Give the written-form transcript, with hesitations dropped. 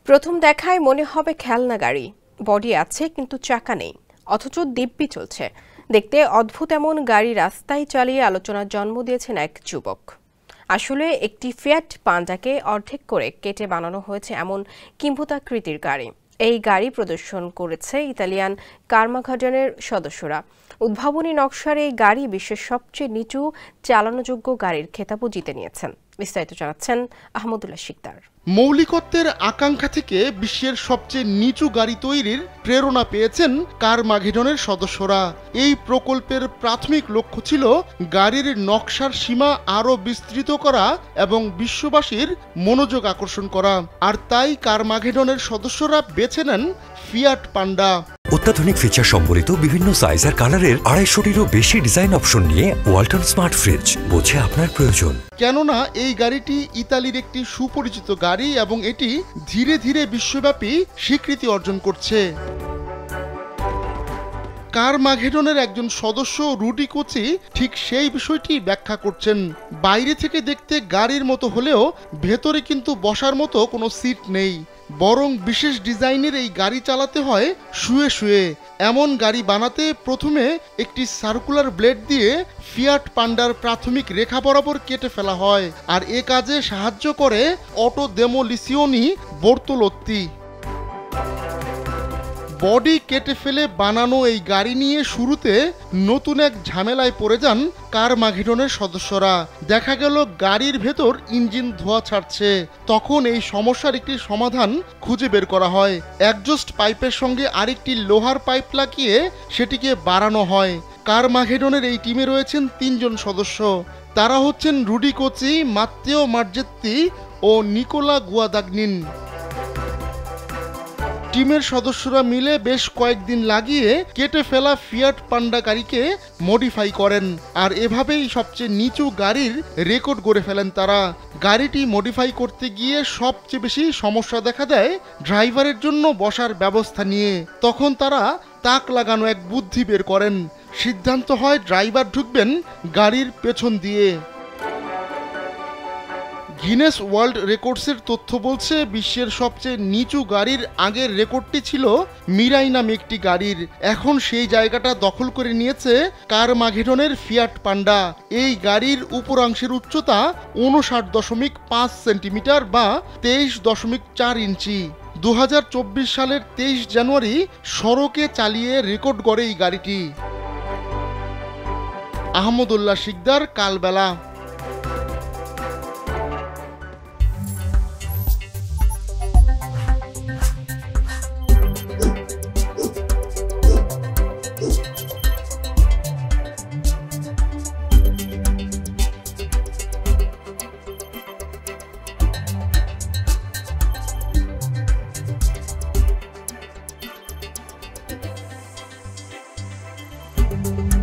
প্রথম দেখায় মনে হবে খেলনা গাড়ি, বডি আছে কিন্তু চাকা নেই, অথচ দিব্যি চলছে। দেখতে অদ্ভুত এমন গাড়ি রাস্তায় চালিয়ে আলোচনার জন্ম দিয়েছেন এক যুবক। আসলে একটি ফিয়াট পান্ডাকে অর্ধেক করে কেটে বানানো হয়েছে এমন কিম্ভূতাকৃতির গাড়ি। এই গাড়ি প্রদর্শন করেছে ইতালিয়ান কারমাঘাডনের সদস্যরা। উদ্ভাবনী নকশার এই গাড়ি বিশ্বের সবচেয়ে নিচু চালানোযোগ্য গাড়ির খেতাবও জিতে নিয়েছেন। বিস্তারিত জানাচ্ছেন আহমদুল্লাহ শিকদার। মৌলিকত্বের আকাঙ্ক্ষা থেকে বিশ্বের সবচেয়ে নিচু গাড়ি তৈরির প্রেরণা পেয়েছেন কারমাঘেডনের সদস্যরা। এই প্রকল্পের প্রাথমিক লক্ষ্য ছিল গাড়ির নকশার সীমা আরও বিস্তৃত করা এবং বিশ্ববাসীর মনোযোগ আকর্ষণ করা। আর তাই কারমাঘেডনের সদস্যরা বেছে নেন ফিয়াট পান্ডা। অত্যাধুনিক ফিচার সম্বলিত বিভিন্ন সাইজ আর কালারের 250-টিরও বেশি ডিজাইন অপশন নিয়ে ওয়ালটন স্মার্ট ফ্রিজ, বোঝে আপনার প্রয়োজন। কেননা এই গাড়িটি ইতালির একটি সুপরিচিত গাড়ি এবং এটি ধীরে ধীরে বিশ্বব্যাপী স্বীকৃতি অর্জন করছে। কারমাঘেডনের একজন সদস্য রুডি কোচি ঠিক সেই বিষয়টি ব্যাখ্যা করছেন। বাইরে থেকে দেখতে গাড়ির মতো হলেও ভেতরে কিন্তু বসার মতো কোনো সিট নেই, বরং বিশেষ ডিজাইনের এই গাড়ি চালাতে হয় শুয়ে শুয়ে। এমন গাড়ি বানাতে প্রথমে একটি সার্কুলার ব্লেড দিয়ে ফিয়াট পান্ডার প্রাথমিক রেখা বরাবর কেটে ফেলা হয়, আর এ কাজে সাহায্য করে অটো দেমোলিসিওনি বর্তোলোত্তি। বডি কেটে ফেলে বানানো এই গাড়ি নিয়ে শুরুতে নতুন এক ঝামেলায় পড়ে যান কারমাঘেডনের সদস্যরা। দেখা গেল গাড়ির ভেতর ইঞ্জিন ধোঁয়া ছাড়ছে। তখন এই সমস্যার একটি সমাধান খুঁজে বের করা হয়। একজস্ট পাইপের সঙ্গে আরেকটি লোহার পাইপ লাগিয়ে সেটিকে বাড়ানো হয়। কারমাঘেডনের এই টিমে রয়েছেন 3 জন সদস্য। তারা হচ্ছেন রুডি কোচি, মাত্তেও মার্জেত্তি ও নিকোলা গুয়াদাগনিন। টিমের সদস্যরা মিলে বেশ কয়েকদিন লাগিয়ে কেটে ফেলা ফিয়াট পান্ডা গাড়িকে মডিফাই করেন, আর এভাবেই সবচেয়ে নিচু গাড়ির রেকর্ড গড়ে ফেলেন তারা। গাড়িটি মডিফাই করতে গিয়ে সবচেয়ে বেশি সমস্যা দেখা দেয় ড্রাইভারের জন্য বসার ব্যবস্থা নিয়ে। তখন তারা তাক লাগানো এক বুদ্ধি বের করেন। সিদ্ধান্ত হয় ড্রাইভার ঢুকবেন গাড়ির পেছন দিয়ে। গিনেস ওয়ার্ল্ড রেকর্ডসের তথ্য বলছে বিশ্বের সবচেয়ে নিচু গাড়ির আগের রেকর্ডটি ছিল মিরাই নামে একটি গাড়ির। এখন সেই জায়গাটা দখল করে নিয়েছে কারমাঘেডনের ফিয়াট পান্ডা। এই গাড়ির উপরাংশের উচ্চতা 59.5 সেন্টিমিটার বা 23.4 ইঞ্চি। 2024 সালের 23 জানুয়ারি সড়কে চালিয়ে রেকর্ড গড়ে এই গাড়িটি। আহমদুল্লাহ শিকদার, কালবেলা। Thank you.